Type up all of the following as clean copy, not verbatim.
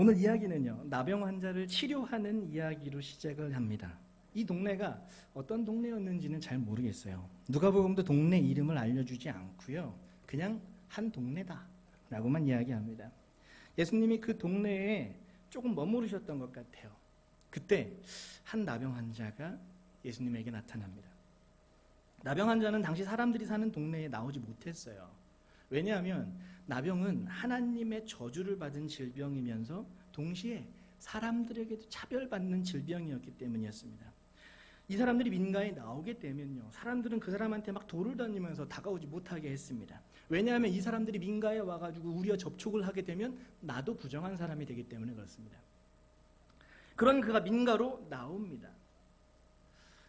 오늘 이야기는요, 나병 환자를 치료하는 이야기로 시작을 합니다. 이 동네가 어떤 동네였는지는 잘 모르겠어요. 누가복음도 동네 이름을 알려주지 않고요, 그냥 한 동네다 라고만 이야기합니다. 예수님이 그 동네에 조금 머무르셨던 것 같아요. 그때 한 나병 환자가 예수님에게 나타납니다. 나병 환자는 당시 사람들이 사는 동네에 나오지 못했어요. 왜냐하면 나병은 하나님의 저주를 받은 질병이면서 동시에 사람들에게도 차별받는 질병이었기 때문이었습니다. 이 사람들이 민가에 나오게 되면요, 사람들은 그 사람한테 막 돌을 던지면서 다가오지 못하게 했습니다. 왜냐하면 이 사람들이 민가에 와가지고 우리와 접촉을 하게 되면 나도 부정한 사람이 되기 때문에 그렇습니다. 그런 그가 민가로 나옵니다.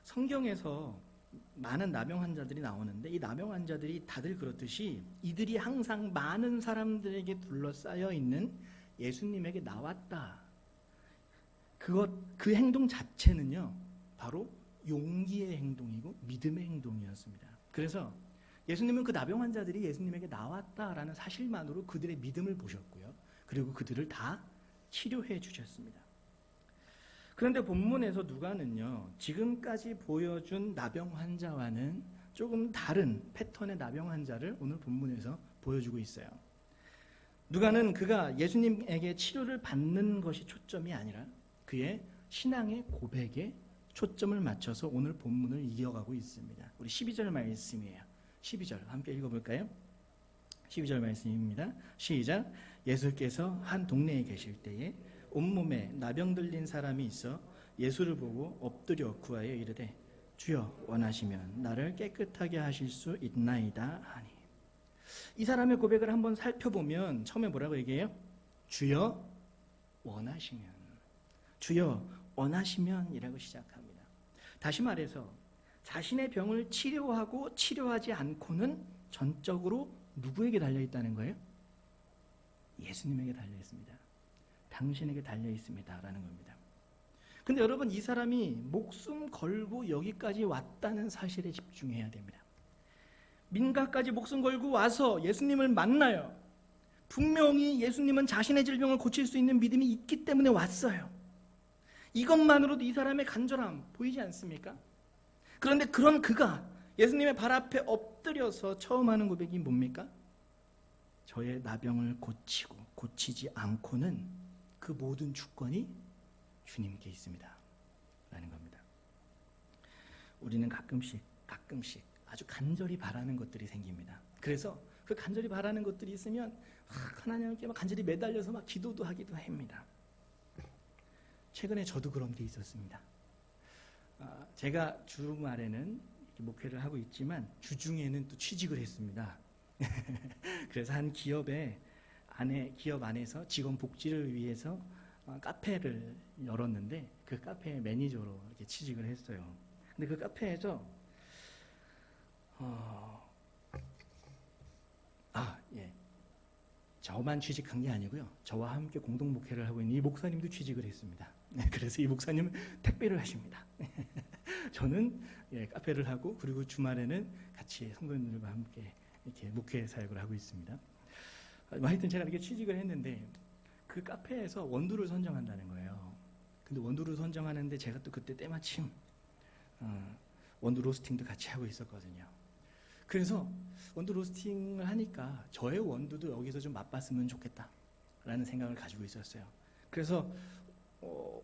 성경에서 많은 나병 환자들이 나오는데 이 나병 환자들이 다들 그렇듯이 이들이 항상 많은 사람들에게 둘러싸여 있는 예수님에게 나왔다. 그 행동 자체는요, 바로 용기의 행동이고 믿음의 행동이었습니다. 그래서 예수님은 그 나병 환자들이 예수님에게 나왔다라는 사실만으로 그들의 믿음을 보셨고요, 그리고 그들을 다 치료해 주셨습니다. 그런데 본문에서 누가는요, 지금까지 보여준 나병 환자와는 조금 다른 패턴의 나병 환자를 오늘 본문에서 보여주고 있어요. 누가는 그가 예수님에게 치료를 받는 것이 초점이 아니라 그의 신앙의 고백에 초점을 맞춰서 오늘 본문을 이어가고 있습니다. 우리 12절 말씀이에요. 12절 함께 읽어볼까요? 12절 말씀입니다. 시작. 예수께서 한 동네에 계실 때에 온몸에 나병 들린 사람이 있어 예수를 보고 엎드려 구하여 이르되 주여 원하시면 나를 깨끗하게 하실 수 있나이다 하니. 이 사람의 고백을 한번 살펴보면 처음에 뭐라고 얘기해요? 주여 원하시면, 주여 원하시면 이라고 시작합니다. 다시 말해서 자신의 병을 치료하고 치료하지 않고는 전적으로 누구에게 달려있다는 거예요? 예수님에게 달려있습니다. 당신에게 달려있습니다 라는 겁니다. 근데 여러분, 이 사람이 목숨 걸고 여기까지 왔다는 사실에 집중해야 됩니다. 민가까지 목숨 걸고 와서 예수님을 만나요. 분명히 예수님은 자신의 질병을 고칠 수 있는 믿음이 있기 때문에 왔어요. 이것만으로도 이 사람의 간절함 보이지 않습니까? 그런데 그런 그가 예수님의 발 앞에 엎드려서 처음 하는 고백이 뭡니까? 저의 나병을 고치고 고치지 않고는 그 모든 주권이 주님께 있습니다 라는 겁니다. 우리는 가끔씩 아주 간절히 바라는 것들이 생깁니다. 그래서 그 간절히 바라는 것들이 있으면 하나님께 막 간절히 매달려서 막 기도도 하기도 합니다. 최근에 저도 그런 게 있었습니다. 제가 주말에는 목회를 하고 있지만 주중에는 또 취직을 했습니다. 그래서 한 기업 안에서 직원 복지를 위해서 카페를 열었는데 그 카페의 매니저로 이렇게 취직을 했어요. 근데 그 카페에서 저만 취직한 게 아니고요, 저와 함께 공동 목회를 하고 있는 이 목사님도 취직을 했습니다. 그래서 이 목사님은 택배를 하십니다. 저는 카페를 하고 그리고 주말에는 같이 성도님들과 함께 이렇게 목회 사역을 하고 있습니다. 하여튼 제가 이렇게 취직을 했는데 그 카페에서 원두를 선정한다는 거예요. 근데 원두를 선정하는데 제가 또 그때 때마침 원두 로스팅도 같이 하고 있었거든요. 그래서 원두 로스팅을 하니까 저의 원두도 여기서 좀 맛봤으면 좋겠다라는 생각을 가지고 있었어요. 그래서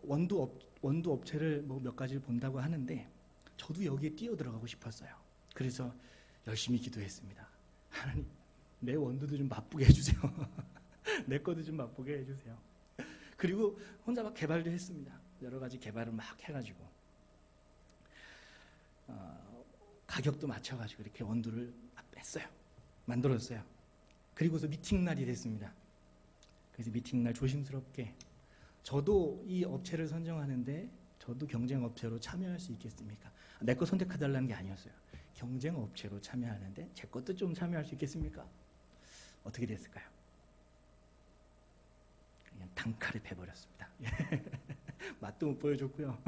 원두 업체를 몇 가지를 본다고 하는데 저도 여기에 뛰어들어가고 싶었어요. 그래서 열심히 기도했습니다. 하나님, 내 원두도 좀 맛보게 해주세요. 내 거도 좀 맛보게 해주세요. 그리고 혼자 막 개발도 했습니다. 여러 가지 개발을 막 해가지고 가격도 맞춰가지고 이렇게 원두를 뺐어요. 만들었어요. 그리고서 미팅날이 됐습니다. 그래서 미팅날 조심스럽게 저도 이 업체를 선정하는데 저도 경쟁 업체로 참여할 수 있겠습니까? 내 거 선택해달라는 게 아니었어요. 경쟁 업체로 참여하는데 제 것도 좀 참여할 수 있겠습니까? 어떻게 됐을까요? 그냥 단칼에 패버렸습니다. 맛도 못 보여줬고요.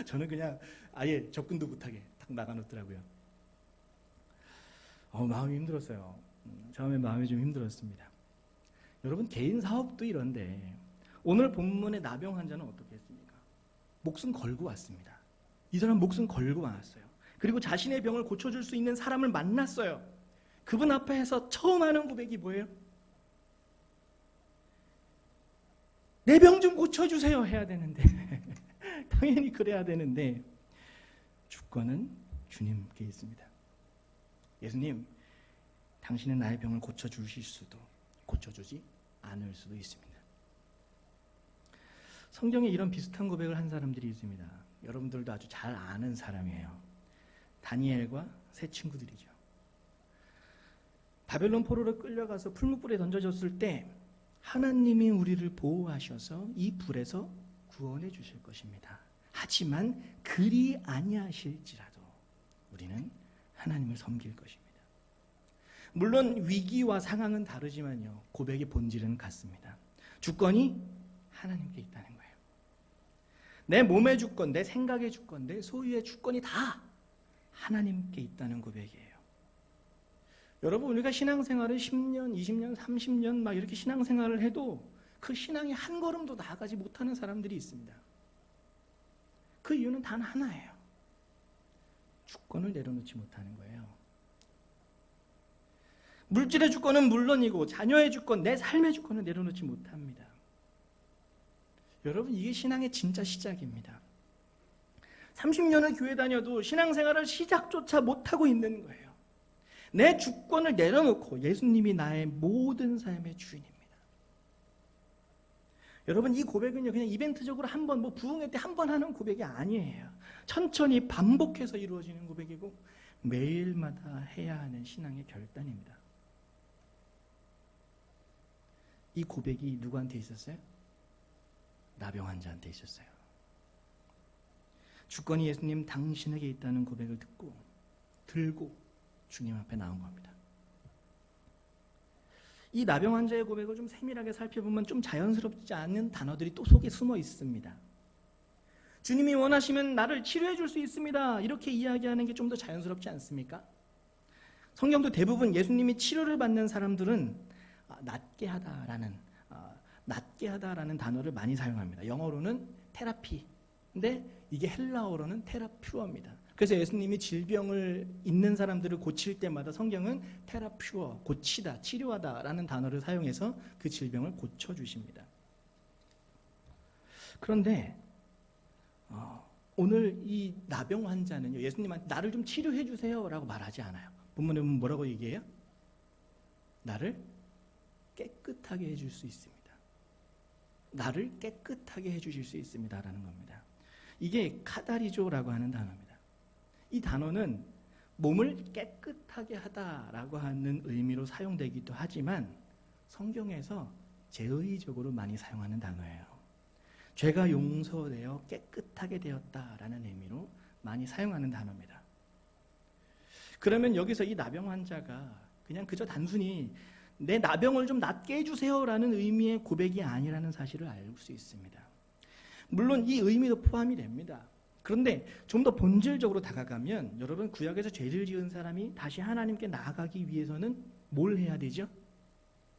저는 그냥 아예 접근도 못하게 딱 나가놓더라고요. 마음이 힘들었어요. 처음에 마음이 좀 힘들었습니다. 여러분, 개인 사업도 이런데 오늘 본문의 나병 환자는 어떻게 했습니까? 목숨 걸고 왔습니다. 이 사람 목숨 걸고 왔어요. 그리고 자신의 병을 고쳐줄 수 있는 사람을 만났어요. 그분 앞에서 처음 하는 고백이 뭐예요? 내 병 좀 고쳐주세요 해야 되는데 당연히 그래야 되는데 주권은 주님께 있습니다. 예수님, 당신은 나의 병을 고쳐주실 수도 고쳐주지 않을 수도 있습니다. 성경에 이런 비슷한 고백을 한 사람들이 있습니다. 여러분들도 아주 잘 아는 사람이에요. 다니엘과 세 친구들이죠. 바벨론 포로로 끌려가서 풀무불에 던져졌을 때 하나님이 우리를 보호하셔서 이 불에서 구원해 주실 것입니다. 하지만 그리 아니하실지라도 우리는 하나님을 섬길 것입니다. 물론 위기와 상황은 다르지만요, 고백의 본질은 같습니다. 주권이 하나님께 있다는 거예요. 내 몸의 주권, 내 생각의 주권, 내 소유의 주권이 다 하나님께 있다는 고백이에요. 여러분, 우리가 신앙생활을 10년, 20년, 30년 막 이렇게 신앙생활을 해도 그 신앙이 한 걸음도 나아가지 못하는 사람들이 있습니다. 그 이유는 단 하나예요. 주권을 내려놓지 못하는 거예요. 물질의 주권은 물론이고 자녀의 주권, 내 삶의 주권을 내려놓지 못합니다. 여러분, 이게 신앙의 진짜 시작입니다. 30년을 교회 다녀도 신앙생활을 시작조차 못하고 있는 거예요. 내 주권을 내려놓고 예수님이 나의 모든 삶의 주인입니다. 여러분, 이 고백은요, 그냥 이벤트적으로 한 번, 부흥회 때 한 번 하는 고백이 아니에요. 천천히 반복해서 이루어지는 고백이고 매일마다 해야 하는 신앙의 결단입니다. 이 고백이 누구한테 있었어요? 나병 환자한테 있었어요. 주권이 예수님 당신에게 있다는 고백을 들고 주님 앞에 나온 겁니다. 이 나병 환자의 고백을 좀 세밀하게 살펴보면 좀 자연스럽지 않은 단어들이 또 속에 숨어 있습니다. 주님이 원하시면 나를 치료해 줄 수 있습니다. 이렇게 이야기하는 게 좀 더 자연스럽지 않습니까? 성경도 대부분 예수님이 치료를 받는 사람들은 낫게 하다라는 단어를 많이 사용합니다. 영어로는 테라피, 근데 이게 헬라어로는 테라퓨어입니다. 그래서 예수님이 질병을 있는 사람들을 고칠 때마다 성경은 테라퓨어, 고치다, 치료하다라는 단어를 사용해서 그 질병을 고쳐주십니다. 그런데 오늘 이 나병 환자는요, 예수님한테 나를 좀 치료해 주세요 라고 말하지 않아요. 본문에 보면 뭐라고 얘기해요? 나를 깨끗하게 해줄 수 있습니다. 나를 깨끗하게 해주실 수 있습니다 라는 겁니다. 이게 카다리조라고 하는 단어입니다. 이 단어는 몸을 깨끗하게 하다라고 하는 의미로 사용되기도 하지만 성경에서 제의적으로 많이 사용하는 단어예요. 죄가 용서되어 깨끗하게 되었다라는 의미로 많이 사용하는 단어입니다. 그러면 여기서 이 나병 환자가 그냥 그저 단순히 내 나병을 좀 낫게 해주세요라는 의미의 고백이 아니라는 사실을 알 수 있습니다. 물론 이 의미도 포함이 됩니다. 그런데 좀 더 본질적으로 다가가면 여러분, 구약에서 죄를 지은 사람이 다시 하나님께 나아가기 위해서는 뭘 해야 되죠?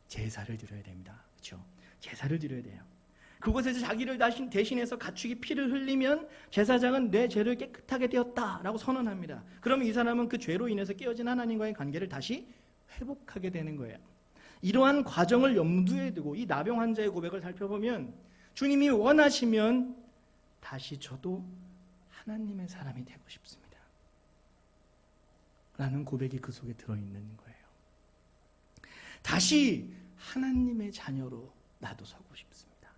제사를 드려야 됩니다. 그렇죠? 제사를 드려야 돼요. 그곳에서 자기를 대신해서 가축이 피를 흘리면 제사장은 내 죄를 깨끗하게 되었다라고 선언합니다. 그러면 이 사람은 그 죄로 인해서 깨어진 하나님과의 관계를 다시 회복하게 되는 거예요. 이러한 과정을 염두에 두고 이 나병 환자의 고백을 살펴보면 주님이 원하시면 다시 저도 하나님의 사람이 되고 싶습니다 라는 고백이 그 속에 들어있는 거예요. 다시 하나님의 자녀로 나도 서고 싶습니다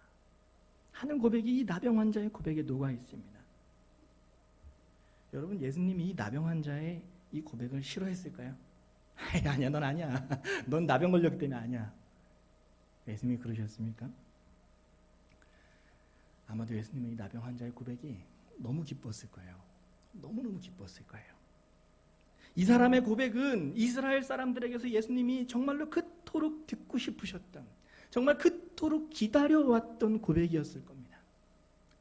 하는 고백이 이 나병 환자의 고백에 녹아 있습니다. 여러분, 예수님이 이 나병 환자의 이 고백을 싫어했을까요? 아니야, 넌 아니야. 넌 나병 걸렸기 때문에 아니야. 예수님이 그러셨습니까? 아마도 예수님은 이 나병 환자의 고백이 너무 기뻤을 거예요. 너무너무 기뻤을 거예요. 이 사람의 고백은 이스라엘 사람들에게서 예수님이 정말로 그토록 듣고 싶으셨던, 정말 그토록 기다려왔던 고백이었을 겁니다.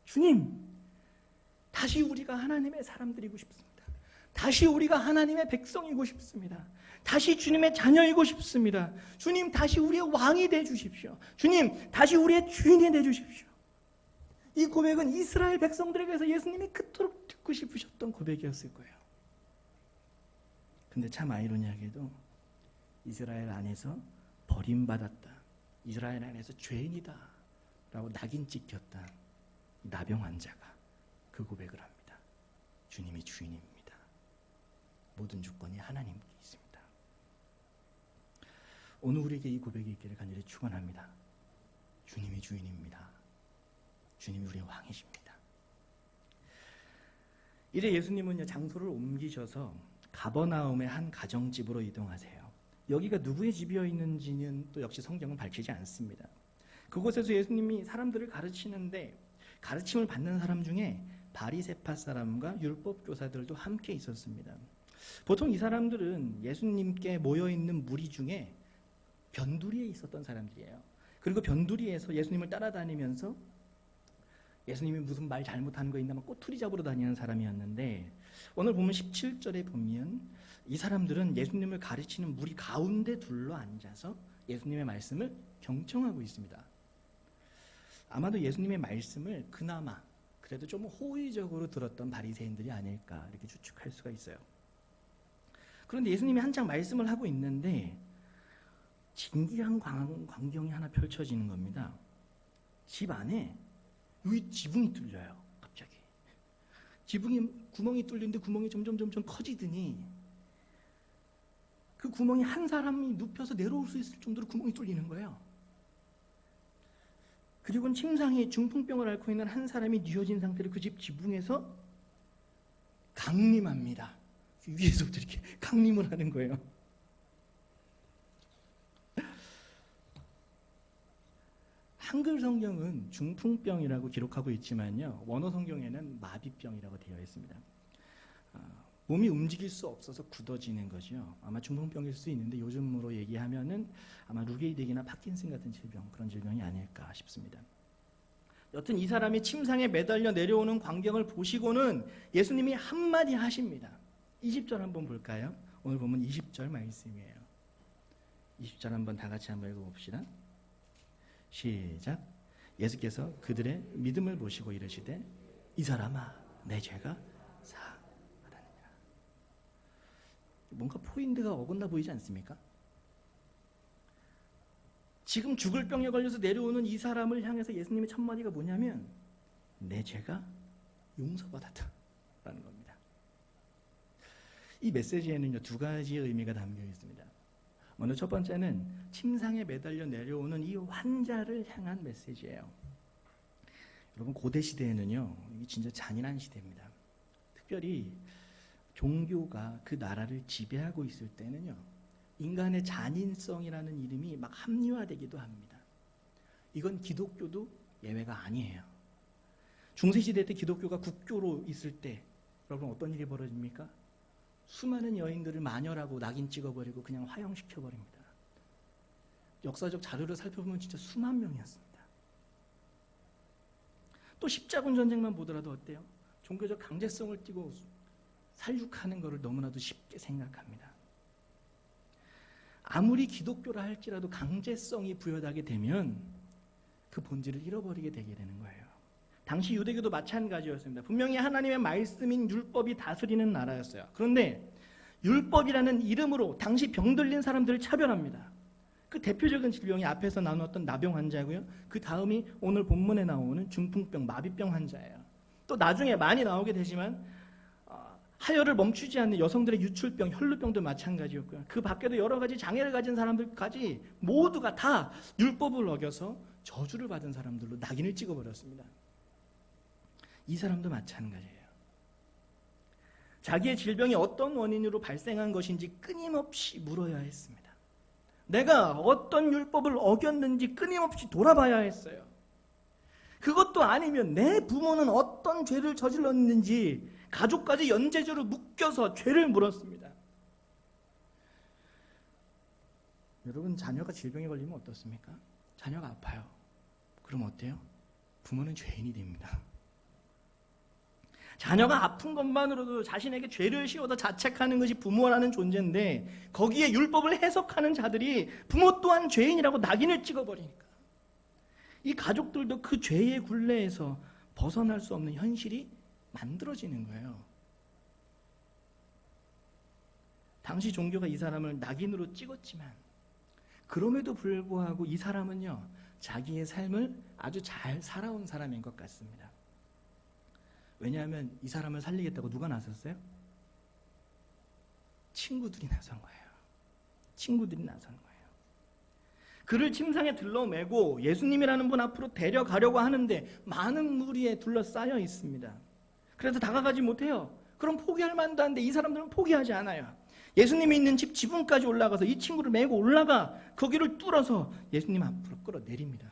주님, 다시 우리가 하나님의 사람들이고 싶습니다. 다시 우리가 하나님의 백성이고 싶습니다. 다시 주님의 자녀이고 싶습니다. 주님 다시 우리의 왕이 돼 주십시오. 주님 다시 우리의 주인이 돼 주십시오. 이 고백은 이스라엘 백성들에게서 예수님이 그토록 듣고 싶으셨던 고백이었을 거예요. 근데 참 아이러니하게도 이스라엘 안에서 버림받았다, 이스라엘 안에서 죄인이다 라고 낙인 찍혔다 나병 환자가 그 고백을 합니다. 주님이 주인입니다. 모든 주권이 하나님께 있습니다. 오늘 우리에게 이 고백이 있기를 간절히 축원합니다. 주님이 주인입니다. 주님이 우리의 왕이십니다. 이래 예수님은요, 장소를 옮기셔서 가버나움의 한 가정집으로 이동하세요. 여기가 누구의 집이어 있는지는 또 역시 성경은 밝히지 않습니다. 그곳에서 예수님이 사람들을 가르치는데 가르침을 받는 사람 중에 바리새파 사람과 율법 교사들도 함께 있었습니다. 보통 이 사람들은 예수님께 모여있는 무리 중에 변두리에 있었던 사람들이에요. 그리고 변두리에서 예수님을 따라다니면서 예수님이 무슨 말 잘못한 거 있나 막 꼬투리 잡으러 다니는 사람이었는데, 오늘 보면 17절에 보면 이 사람들은 예수님을 가르치는 무리 가운데 둘러 앉아서 예수님의 말씀을 경청하고 있습니다. 아마도 예수님의 말씀을 그나마 그래도 좀 호의적으로 들었던 바리새인들이 아닐까 이렇게 추측할 수가 있어요. 그런데 예수님이 한창 말씀을 하고 있는데 진기한 광경이 하나 펼쳐지는 겁니다. 집 안에 여기 지붕이 뚫려요. 갑자기 구멍이 뚫리는데 구멍이 점점 커지더니 그 구멍이 한 사람이 눕혀서 내려올 수 있을 정도로 구멍이 뚫리는 거예요. 그리고는 침상에 중풍병을 앓고 있는 한 사람이 뉘어진 상태로 그 집 지붕에서 강림합니다. 위에서부터 이렇게 강림을 하는 거예요. 한글 성경은 중풍병이라고 기록하고 있지만요, 원어 성경에는 마비병이라고 되어 있습니다. 몸이 움직일 수 없어서 굳어지는 거죠. 아마 중풍병일 수 있는데 요즘으로 얘기하면은 아마 루게이덱이나 파킨슨 같은 질병, 그런 질병이 아닐까 싶습니다. 여튼 이 사람이 침상에 매달려 내려오는 광경을 보시고는 예수님이 한마디 하십니다. 20절 한번 볼까요? 오늘 보면 20절 말씀이에요. 20절 한번 다 같이 한번 읽어봅시다. 시작. 예수께서 그들의 믿음을 보시고 이르시되 이 사람아 내 죄가 사하다느니라. 뭔가 포인트가 어긋나 보이지 않습니까? 지금 죽을 병에 걸려서 내려오는 이 사람을 향해서 예수님의 첫 마디가 뭐냐면 내 죄가 용서받았다 라는 겁니다. 이 메시지에는요, 두 가지의 의미가 담겨 있습니다. 먼저 첫 번째는 침상에 매달려 내려오는 이 환자를 향한 메시지예요. 여러분, 고대 시대에는요, 이게 진짜 잔인한 시대입니다. 특별히 종교가 그 나라를 지배하고 있을 때는요, 인간의 잔인성이라는 이름이 막 합리화되기도 합니다. 이건 기독교도 예외가 아니에요. 중세시대 때 기독교가 국교로 있을 때 여러분 어떤 일이 벌어집니까? 수많은 여인들을 마녀라고 낙인 찍어버리고 그냥 화형시켜버립니다. 역사적 자료를 살펴보면 진짜 수만 명이었습니다. 또 십자군 전쟁만 보더라도 어때요? 종교적 강제성을 띠고 살육하는 것을 너무나도 쉽게 생각합니다. 아무리 기독교라 할지라도 강제성이 부여하게 되면 그 본질을 잃어버리게 되게 되는 거예요. 당시 유대교도 마찬가지였습니다. 분명히 하나님의 말씀인 율법이 다스리는 나라였어요. 그런데 율법이라는 이름으로 당시 병들린 사람들을 차별합니다. 그 대표적인 질병이 앞에서 나눴던 나병 환자고요. 그 다음이 오늘 본문에 나오는 중풍병, 마비병 환자예요. 또 나중에 많이 나오게 되지만 하혈을 멈추지 않는 여성들의 유출병, 혈루병도 마찬가지였고요. 그 밖에도 여러 가지 장애를 가진 사람들까지 모두가 다 율법을 어겨서 저주를 받은 사람들로 낙인을 찍어버렸습니다. 이 사람도 마찬가지예요. 자기의 질병이 어떤 원인으로 발생한 것인지 끊임없이 물어야 했습니다. 내가 어떤 율법을 어겼는지 끊임없이 돌아봐야 했어요. 그것도 아니면 내 부모는 어떤 죄를 저질렀는지 가족까지 연재주로 묶여서 죄를 물었습니다. 여러분, 자녀가 질병에 걸리면 어떻습니까? 자녀가 아파요. 그럼 어때요? 부모는 죄인이 됩니다. 자녀가 아픈 것만으로도 자신에게 죄를 씌워서 자책하는 것이 부모라는 존재인데 거기에 율법을 해석하는 자들이 부모 또한 죄인이라고 낙인을 찍어버리니까 이 가족들도 그 죄의 굴레에서 벗어날 수 없는 현실이 만들어지는 거예요. 당시 종교가 이 사람을 낙인으로 찍었지만 그럼에도 불구하고 이 사람은요, 자기의 삶을 아주 잘 살아온 사람인 것 같습니다. 왜냐하면 이 사람을 살리겠다고 누가 나섰어요? 친구들이 나선 거예요. 친구들이 나선 거예요. 그를 침상에 들러매고 예수님이라는 분 앞으로 데려가려고 하는데 많은 무리에 둘러싸여 있습니다. 그래서 다가가지 못해요. 그럼 포기할 만도 한데 이 사람들은 포기하지 않아요. 예수님이 있는 집 지붕까지 올라가서 이 친구를 메고 올라가 거기를 뚫어서 예수님 앞으로 끌어내립니다.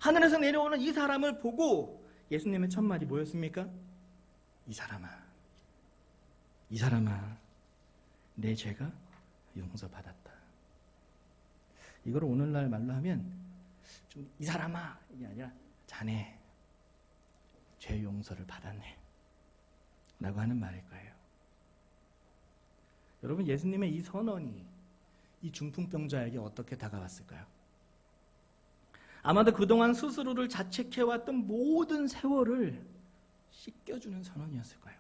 하늘에서 내려오는 이 사람을 보고 예수님의 첫 말이 뭐였습니까? 이 사람아, 내 죄가 용서받았다. 이걸 오늘날 말로 하면 좀 이 사람아 이게 아니라 자네 죄 용서를 받았네 라고 하는 말일 거예요. 여러분, 예수님의 이 선언이 이 중풍병자에게 어떻게 다가왔을까요? 아마도 그동안 스스로를 자책해왔던 모든 세월을 씻겨주는 선언이었을 거예요.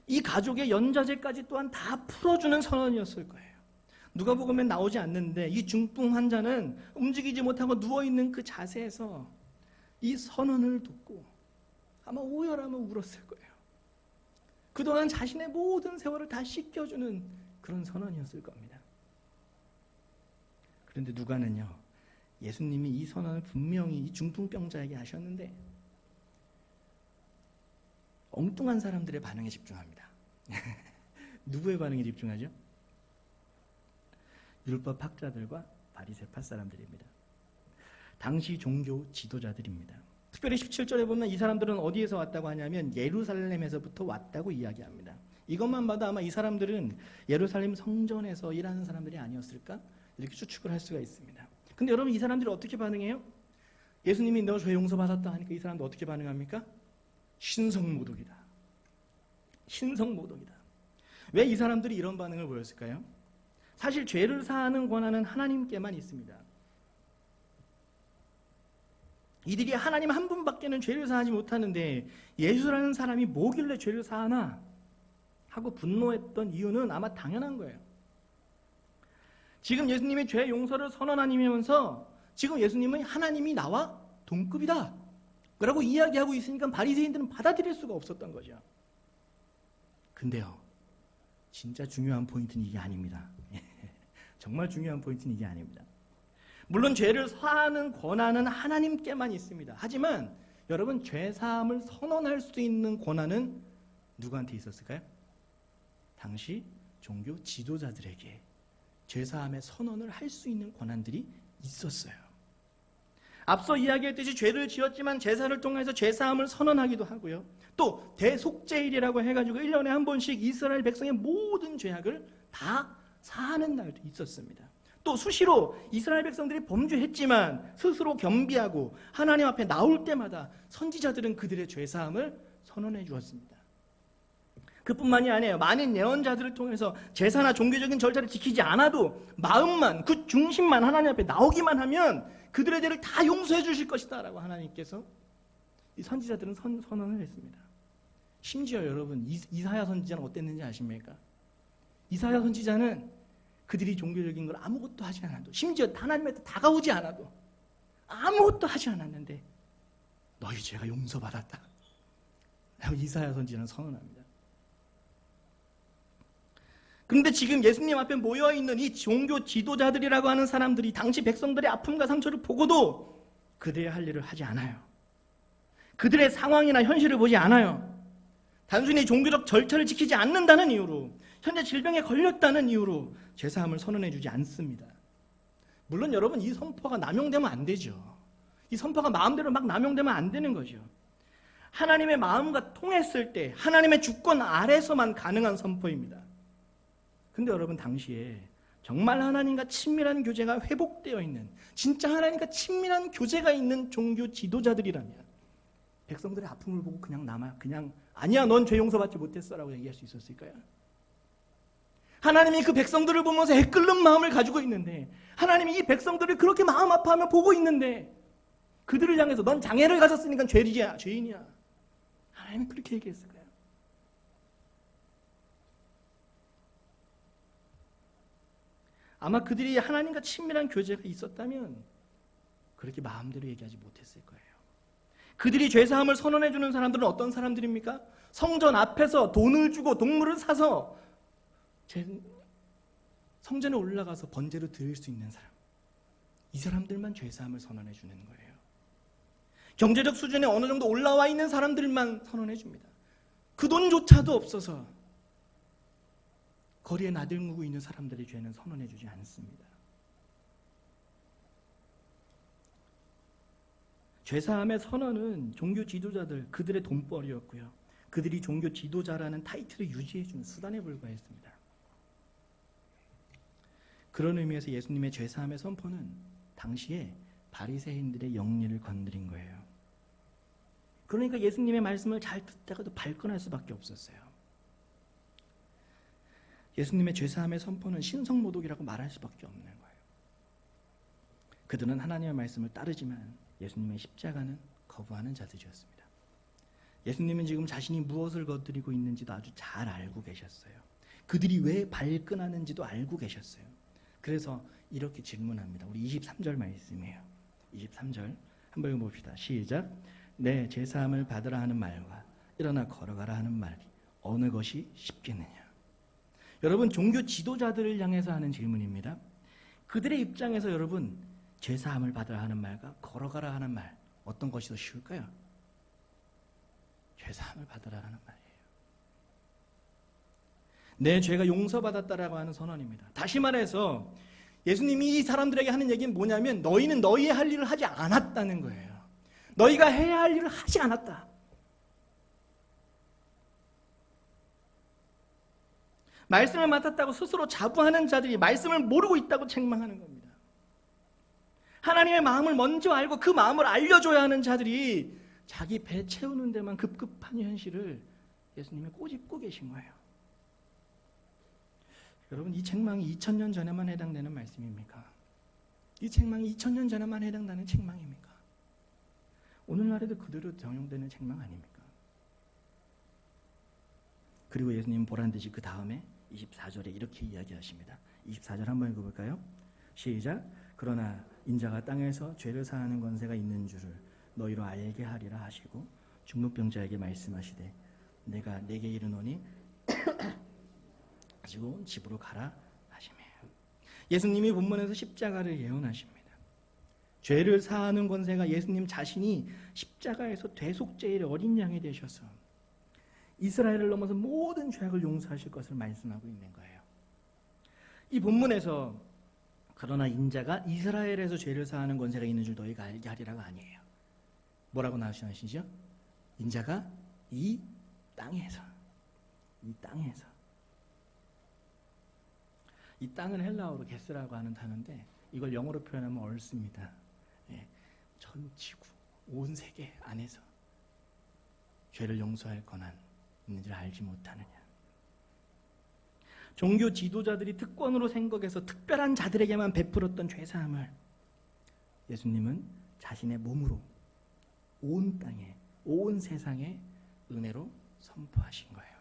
이 가족의 연좌제까지 또한 다 풀어주는 선언이었을 거예요. 누가복음에 나오지 않는데 이 중풍 환자는 움직이지 못하고 누워있는 그 자세에서 이 선언을 듣고 아마 오열하며 울었을 거예요. 그동안 자신의 모든 세월을 다 씻겨주는 그런 선언이었을 겁니다. 그런데 누가는요, 예수님이 이 선언을 분명히 이 중풍병자에게 하셨는데 엉뚱한 사람들의 반응에 집중합니다. 누구의 반응에 집중하죠? 율법 학자들과 바리새파 사람들입니다. 당시 종교 지도자들입니다. 특별히 17절에 보면 이 사람들은 어디에서 왔다고 하냐면 예루살렘에서부터 왔다고 이야기합니다. 이것만 봐도 아마 이 사람들은 예루살렘 성전에서 일하는 사람들이 아니었을까? 이렇게 추측을 할 수가 있습니다. 근데 여러분, 이 사람들이 어떻게 반응해요? 예수님이 너 죄 용서받았다 하니까 이 사람들 어떻게 반응합니까? 신성모독이다. 신성모독이다. 왜 이 사람들이 이런 반응을 보였을까요? 사실 죄를 사하는 권한은 하나님께만 있습니다. 이들이 하나님 한 분밖에는 죄를 사하지 못하는데 예수라는 사람이 뭐길래 죄를 사하나 하고 분노했던 이유는 아마 당연한 거예요. 지금 예수님이 죄 용서를 선언하면서 지금 예수님은 하나님이 나와 동급이다 라고 이야기하고 있으니까 바리새인들은 받아들일 수가 없었던 거죠. 근데요, 진짜 중요한 포인트는 이게 아닙니다. 정말 중요한 포인트는 이게 아닙니다. 물론 죄를 사하는 권한은 하나님께만 있습니다. 하지만 여러분, 죄사함을 선언할 수 있는 권한은 누구한테 있었을까요? 당시 종교 지도자들에게 죄사함의 선언을 할 수 있는 권한들이 있었어요. 앞서 이야기했듯이 죄를 지었지만 제사를 통해서 죄사함을 선언하기도 하고요. 또 대속죄일이라고 해가지고 1년에 한 번씩 이스라엘 백성의 모든 죄악을 다 사하는 날도 있었습니다. 또 수시로 이스라엘 백성들이 범죄했지만 스스로 겸비하고 하나님 앞에 나올 때마다 선지자들은 그들의 죄사함을 선언해 주었습니다. 그뿐만이 아니에요. 많은 예언자들을 통해서 제사나 종교적인 절차를 지키지 않아도 마음만, 그 중심만 하나님 앞에 나오기만 하면 그들의 죄를 다 용서해 주실 것이다 라고 하나님께서 이 선지자들은 선언을 했습니다. 심지어 여러분, 이사야 선지자는 어땠는지 아십니까? 이사야 선지자는 그들이 종교적인 걸 아무것도 하지 않아도, 심지어 하나님한테 다가오지 않아도 아무것도 하지 않았는데 너희 죄가 용서받았다 라고 이사야 선지자는 선언합니다. 그런데 지금 예수님 앞에 모여있는 이 종교 지도자들이라고 하는 사람들이 당시 백성들의 아픔과 상처를 보고도 그들의 할 일을 하지 않아요. 그들의 상황이나 현실을 보지 않아요. 단순히 종교적 절차를 지키지 않는다는 이유로, 현재 질병에 걸렸다는 이유로 죄사함을 선언해 주지 않습니다. 물론 여러분, 이 선포가 남용되면 안 되죠. 이 선포가 마음대로 막 남용되면 안 되는 거죠. 하나님의 마음과 통했을 때 하나님의 주권 아래서만 가능한 선포입니다. 근데 여러분, 당시에 정말 하나님과 친밀한 교제가 회복되어 있는, 진짜 하나님과 친밀한 교제가 있는 종교 지도자들이라면 백성들의 아픔을 보고 그냥 아니야, 넌 죄 용서받지 못했어라고 얘기할 수 있었을까요? 하나님이 그 백성들을 보면서 애끓는 마음을 가지고 있는데, 하나님이 이 백성들을 그렇게 마음 아파하며 보고 있는데, 그들을 향해서 넌 장애를 가졌으니까 죄인이야. 하나님이 그렇게 얘기했을까요? 아마 그들이 하나님과 친밀한 교제가 있었다면 그렇게 마음대로 얘기하지 못했을 거예요. 그들이 죄사함을 선언해주는 사람들은 어떤 사람들입니까? 성전 앞에서 돈을 주고 동물을 사서 성전에 올라가서 번제로 드릴 수 있는 사람, 이 사람들만 죄사함을 선언해 주는 거예요. 경제적 수준에 어느 정도 올라와 있는 사람들만 선언해 줍니다. 그 돈조차도 없어서 거리에 나들무고 있는 사람들의 죄는 선언해 주지 않습니다. 죄사함의 선언은 종교 지도자들, 그들의 돈벌이였고요, 그들이 종교 지도자라는 타이틀을 유지해주는 수단에 불과했습니다. 그런 의미에서 예수님의 죄사함의 선포는 당시에 바리새인들의 영리를 건드린 거예요. 그러니까 예수님의 말씀을 잘 듣다가도 발끈할 수밖에 없었어요. 예수님의 죄사함의 선포는 신성모독이라고 말할 수밖에 없는 거예요. 그들은 하나님의 말씀을 따르지만 예수님의 십자가는 거부하는 자들이었습니다. 예수님은 지금 자신이 무엇을 거두리고 있는지도 아주 잘 알고 계셨어요. 그들이 왜 발끈하는지도 알고 계셨어요. 그래서 이렇게 질문합니다. 우리 23절 말씀이에요. 23절 한번 읽어봅시다. 시작. 내 제사함을 받으라 하는 말과 일어나 걸어가라 하는 말이 어느 것이 쉽겠느냐. 여러분, 종교 지도자들을 향해서 하는 질문입니다. 그들의 입장에서 여러분, 제사함을 받으라 하는 말과 걸어가라 하는 말, 어떤 것이 더 쉬울까요? 제사함을 받으라 하는 말이에요. 내 죄가 용서받았다라고 하는 선언입니다. 다시 말해서 예수님이 이 사람들에게 하는 얘기는 뭐냐면, 너희는 너희의 할 일을 하지 않았다는 거예요. 너희가 해야 할 일을 하지 않았다. 말씀을 맡았다고 스스로 자부하는 자들이 말씀을 모르고 있다고 책망하는 겁니다. 하나님의 마음을 먼저 알고 그 마음을 알려줘야 하는 자들이 자기 배 채우는 데만 급급한 현실을 예수님이 꼬집고 계신 거예요. 여러분, 이 책망이 2000년 전에만 해당되는 말씀입니까? 이 책망이 2000년 전에만 해당되는 책망입니까? 오늘날에도 그대로 적용되는 책망 아닙니까? 그리고 예수님은 보란듯이 그 다음에 24절에 이렇게 이야기하십니다. 24절 한번 읽어볼까요? 시작. 그러나 인자가 땅에서 죄를 사하는 권세가 있는 줄을 너희로 알게 하리라 하시고 중풍병자에게 말씀하시되 내가 내게 이르노니 가지고 집으로 가라 하시며, 예수님이 본문에서 십자가를 예언하십니다. 죄를 사하는 권세가 예수님 자신이 십자가에서 대속죄의 어린 양이 되셔서 이스라엘을 넘어서 모든 죄악을 용서하실 것을 말씀하고 있는 거예요. 이 본문에서 그러나 인자가 이스라엘에서 죄를 사하는 권세가 있는 줄 너희가 알게 하리라가 아니에요. 뭐라고 나오시죠? 인자가 이 땅에서, 이 땅은 헬라어로 게스라고 하는 단어인데 이걸 영어로 표현하면 얼습니다. 전 지구, 온 세계 안에서 죄를 용서할 권한 있는지를 알지 못하느냐. 종교 지도자들이 특권으로 생각해서 특별한 자들에게만 베풀었던 죄사함을 예수님은 자신의 몸으로 온 땅에, 온 세상에 은혜로 선포하신 거예요.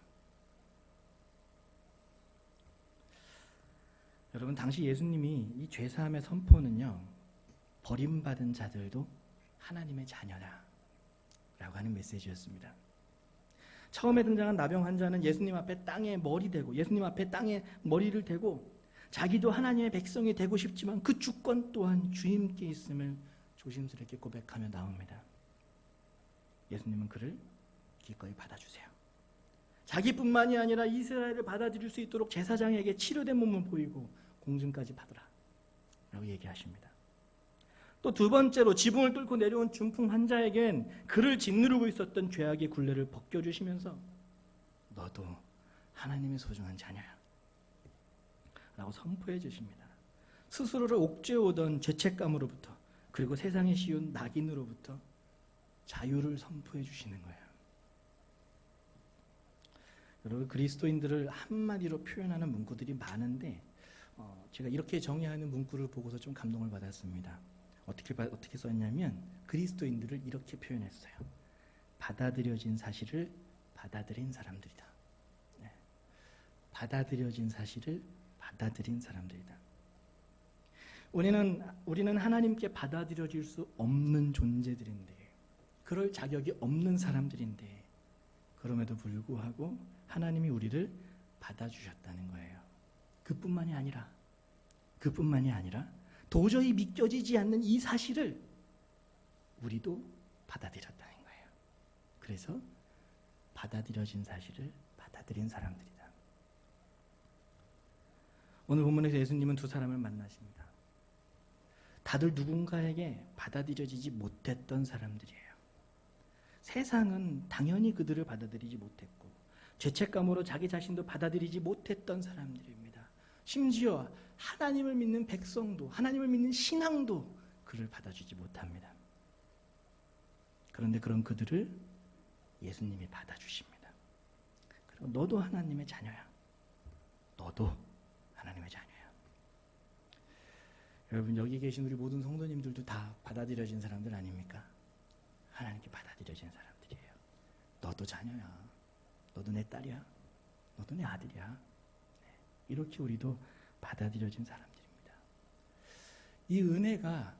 여러분, 당시 예수님이 이 죄사함의 선포는요, 버림받은 자들도 하나님의 자녀다 라고 하는 메시지였습니다. 처음에 등장한 나병 환자는 예수님 앞에 땅에 예수님 앞에 땅에 머리를 대고 자기도 하나님의 백성이 되고 싶지만 그 주권 또한 주님께 있음을 조심스럽게 고백하며 나옵니다. 예수님은 그를 기꺼이 받아주세요. 자기뿐만이 아니라 이스라엘을 받아들일 수 있도록 제사장에게 치료된 몸을 보이고 공증까지 받으라 라고 얘기하십니다. 또 두 번째로 지붕을 뚫고 내려온 중풍 환자에겐 그를 짓누르고 있었던 죄악의 굴레를 벗겨주시면서 너도 하나님의 소중한 자녀야 라고 선포해 주십니다. 스스로를 옥죄어오던 죄책감으로부터, 그리고 세상에 씌운 낙인으로부터 자유를 선포해 주시는 거예요. 여러분, 그리스도인들을 한마디로 표현하는 문구들이 많은데 제가 이렇게 정의하는 문구를 보고서 좀 감동을 받았습니다. 어떻게 썼냐면 그리스도인들을 이렇게 표현했어요. 받아들여진 사실을 받아들인 사람들이다. 네. 받아들여진 사실을 받아들인 사람들이다. 우리는 하나님께 받아들여질 수 없는 존재들인데, 그럴 자격이 없는 사람들인데, 그럼에도 불구하고 하나님이 우리를 받아주셨다는 거예요. 그뿐만이 아니라 도저히 믿겨지지 않는 이 사실을 우리도 받아들였다는 거예요. 그래서 받아들여진 사실을 받아들인 사람들이다. 오늘 본문에서 예수님은 두 사람을 만나십니다. 다들 누군가에게 받아들여지지 못했던 사람들이에요. 세상은 당연히 그들을 받아들이지 못했고 죄책감으로 자기 자신도 받아들이지 못했던 사람들입니다. 심지어 하나님을 믿는 백성도, 하나님을 믿는 신앙도 그를 받아주지 못합니다. 그런데 그런 그들을 예수님이 받아주십니다. 그리고 너도 하나님의 자녀야. 너도 하나님의 자녀야. 여러분, 여기 계신 우리 모든 성도님들도 다 받아들여진 사람들 아닙니까? 하나님께 받아들여진 사람들이에요. 너도 자녀야. 너도 내 딸이야. 너도 내 아들이야. 네, 이렇게 우리도 받아들여진 사람들입니다. 이 은혜가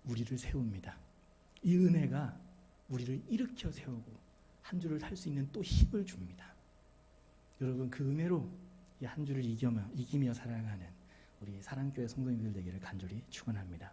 우리를 세웁니다. 이 은혜가 우리를 일으켜 세우고 한 주를 살 수 있는 또 힘을 줍니다. 여러분, 그 은혜로 이 한 주를 이기며 살아가는 우리 사랑교회 성도님들 되기를 간절히 축원합니다.